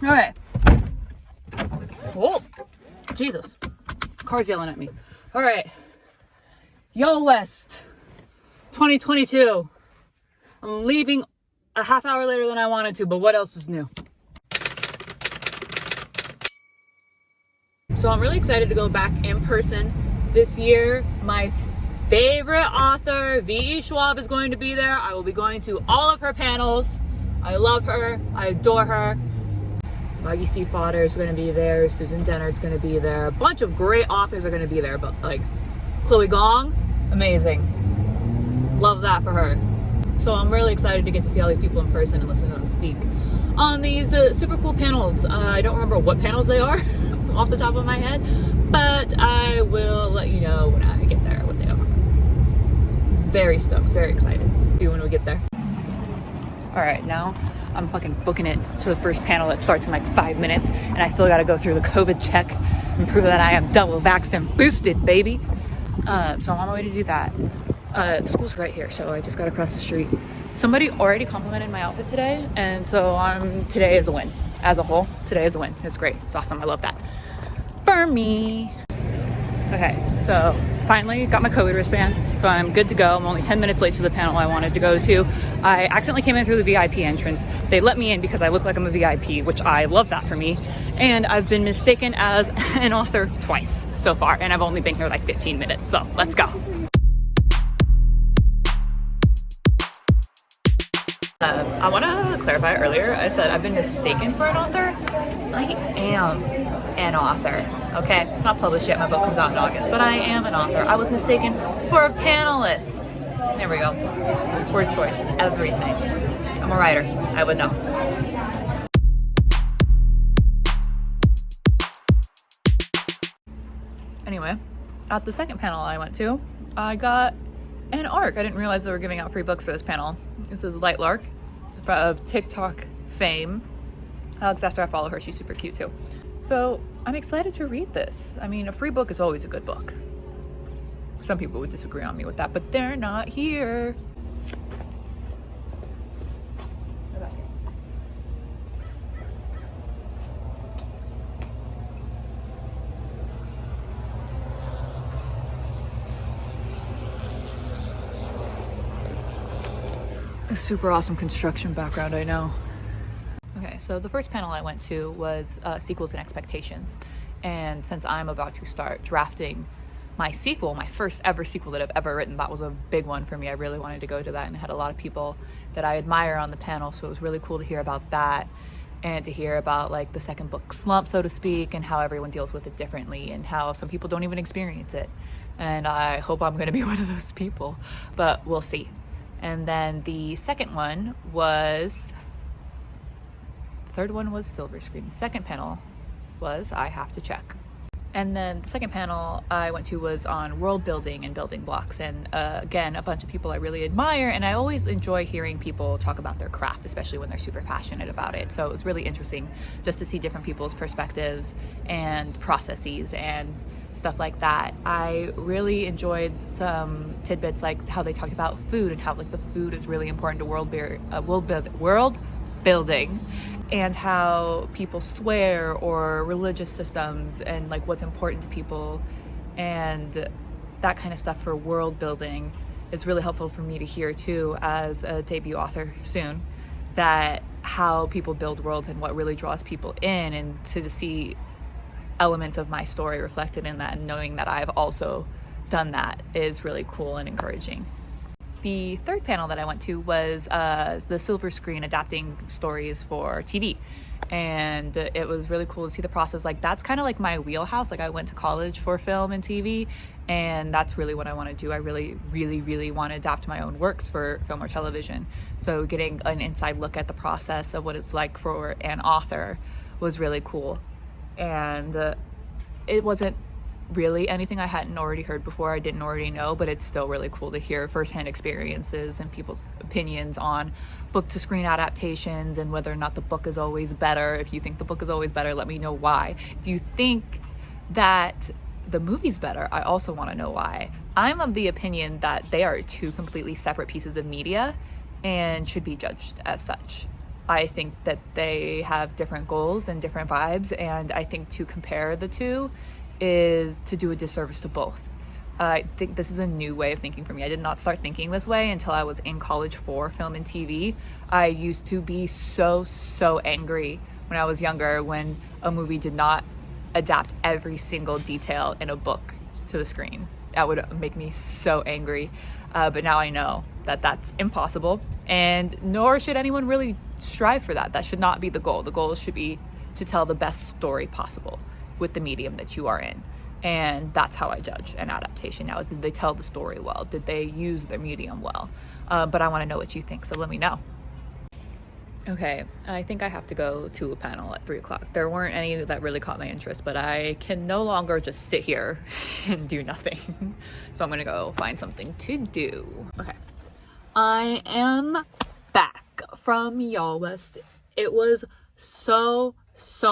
Okay. Oh, Jesus. Car's yelling at me. All right. YALLWEST 2022. I'm leaving a half hour later than I wanted to, but what else is new? So I'm really excited to go back in person this year. My favorite author, V.E. Schwab, is going to be there. I will be going to all of her panels. I love her. I adore her. Maggie C. Fodder is going to be there. Susan Dennard's going to be there. A bunch of great authors are going to be there, but like Chloe Gong, amazing. Love that for her. So I'm really excited to get to see all these people in person and listen to them speak on these super cool panels. I don't remember what panels they are off the top of my head, but I will let you know when I get there what they are. Very stoked, very excited. See you when we get there. All right, now I'm fucking booking it to the first panel that starts in like 5 minutes, and I still got to go through the COVID check and prove that I am double vaxxed and boosted, baby. So I'm on my way to do that. The school's right here, so I just got across the street. Somebody already complimented my outfit today, and so today is a win. As a whole, today is a win. It's great. It's awesome. I love that. For me. Okay, so finally got my COVID wristband, so I'm good to go. I'm only 10 minutes late to the panel I wanted to go to. I accidentally came in through the VIP entrance. They let me in because I look like I'm a VIP, which I love that for me. And I've been mistaken as an author twice so far, and I've only been here like 15 minutes, so let's go. I want to clarify earlier, I said I've been mistaken for an author. I am an author, okay? It's not published yet, my book comes out in August, but I am an author. I was mistaken for a panelist. There we go. Word choice, everything. I'm a writer, I would know. Anyway, at the second panel I went to, I got an ARC. I didn't realize they were giving out free books for this panel. This is Light Lark of TikTok fame. Alex Esther, I follow her. She's super cute too. So I'm excited to read this. I mean, a free book is always a good book. Some people would disagree on me with that, but they're not here. A super awesome construction background, I know. Okay, so the first panel I went to was sequels and expectations. And since I'm about to start drafting my sequel, my first ever sequel that I've ever written, that was a big one for me. I really wanted to go to that, and I had a lot of people that I admire on the panel, so it was really cool to hear about that and to hear about like the second book slump, so to speak, and how everyone deals with it differently and how some people don't even experience it. And I hope I'm going to be one of those people, but we'll see. And then the second one was, the third one was Silver Screen. The second panel was I Have to Check. And then the second panel I went to was on world building and building blocks. And again, a bunch of people I really admire, and I always enjoy hearing people talk about their craft, especially when they're super passionate about it. So it was really interesting just to see different people's perspectives and processes and stuff like that. I really enjoyed some tidbits like how they talked about food and how like the food is really important to world building, and how people swear or religious systems and like what's important to people, and that kind of stuff for world building is really helpful for me to hear too as a debut author soon, that how people build worlds and what really draws people in, and to see elements of my story reflected in that, and knowing that I've also done that is really cool and encouraging. The third panel that I went to was the Silver Screen adapting stories for TV, and it was really cool to see the process. Like that's kind of like my wheelhouse. Like I went to college for film and TV, and that's really what I want to do. I really want to adapt my own works for film or television. So getting an inside look at the process of what it's like for an author was really cool. And it wasn't really anything I hadn't already heard before, I didn't already know, but it's still really cool to hear firsthand experiences and people's opinions on book to screen adaptations and whether or not the book is always better. If you think the book is always better, let me know why. If you think that the movie's better, I also want to know why. I'm of the opinion that they are two completely separate pieces of media and should be judged as such. I think that they have different goals and different vibes, and I think to compare the two is to do a disservice to both. I think this is a new way of thinking for me. I did not start thinking this way until I was in college for film and TV. I used to be so angry when I was younger when a movie did not adapt every single detail in a book to the screen. That would make me so angry. But now I know that that's impossible, and nor should anyone really strive for that. That should not be the goal. The goal should be to tell the best story possible with the medium that you are in. And that's how I judge an adaptation now, is did they tell the story well? Did they use their medium well? But I want to know what you think, so let me know. Okay, I think I have to go to a panel at 3 o'clock. There weren't any that really caught my interest, but I can no longer just sit here and do nothing. So I'm gonna go find something to do. Okay, I am back from YALLWEST. It was so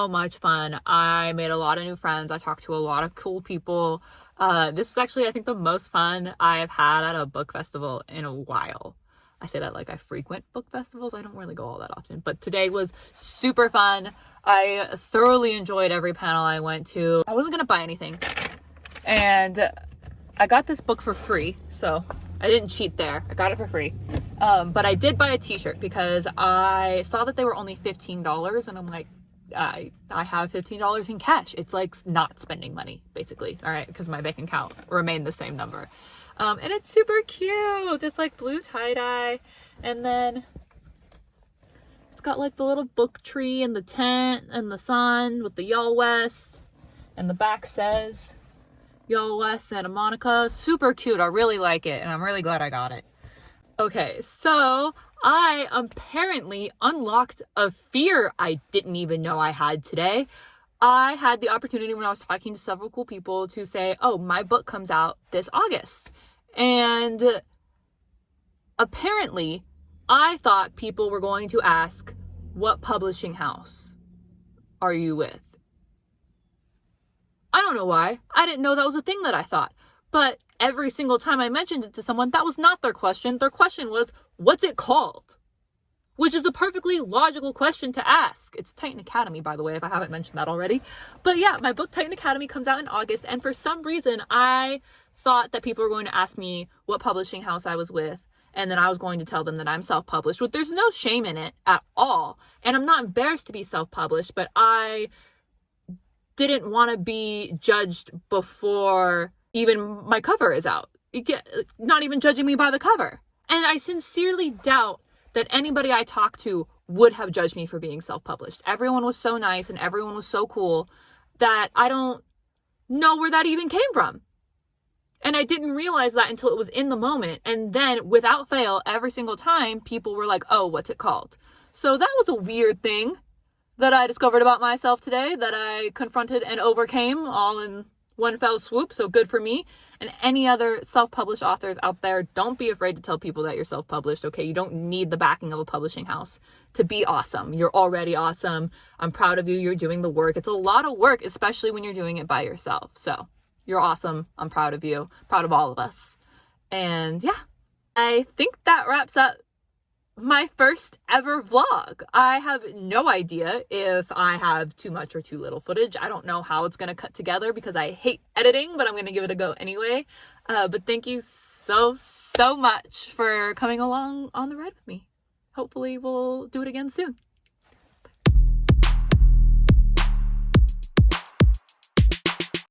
much fun. I made a lot of new friends. I talked to a lot of cool people. This was actually, I think, the most fun I've had at a book festival in a while. I say that like I frequent book festivals. I don't really go all that often, but today was super fun. I thoroughly enjoyed every panel I went to. I wasn't gonna buy anything, and I got this book for free, so I didn't cheat there. I got it for free. But I did buy a t-shirt because I saw that they were only $15, and I'm like, I have $15 in cash. It's like not spending money, basically. All right, because my bank account remained the same number. And it's super cute. It's like blue tie-dye, and then it's got like the little book tree and the tent and the sun with the YALLWEST, and the back says YALLWEST Santa Monica. Super cute. I really like it, and I'm really glad I got it. Okay, so I apparently unlocked a fear I didn't even know I had today. I had the opportunity when I was talking to several cool people to say, oh, my book comes out this August. And apparently I thought people were going to ask, what publishing house are you with? I don't know why. I didn't know that was a thing that I thought. But every single time I mentioned it to someone, that was not their question. Their question was, what's it called? Which is a perfectly logical question to ask. It's Titan Academy, by the way, if I haven't mentioned that already. But yeah, my book Titan Academy comes out in August, and for some reason I thought that people were going to ask me what publishing house I was with, and then I was going to tell them that I'm self-published, but there's no shame in it at all. And I'm not embarrassed to be self-published, but I didn't want to be judged before even my cover is out. Not even judging me by the cover. And I sincerely doubt that anybody I talked to would have judged me for being self-published. Everyone was so nice and everyone was so cool that I don't know where that even came from. And I didn't realize that until it was in the moment. And then without fail, every single time people were like, oh, what's it called? So that was a weird thing that I discovered about myself today that I confronted and overcame all in one fell swoop. So good for me. And any other self-published authors out there, don't be afraid to tell people that you're self-published, okay? You don't need the backing of a publishing house to be awesome. You're already awesome. I'm proud of you. You're doing the work. It's a lot of work, especially when you're doing it by yourself. So you're awesome. I'm proud of you. Proud of all of us. And yeah, I think that wraps up my first ever vlog. I have no idea if I have too much or too little footage. I don't know how it's going to cut together because I hate editing, but I'm going to give it a go anyway. But thank you so much for coming along on the ride with me. Hopefully we'll do it again soon.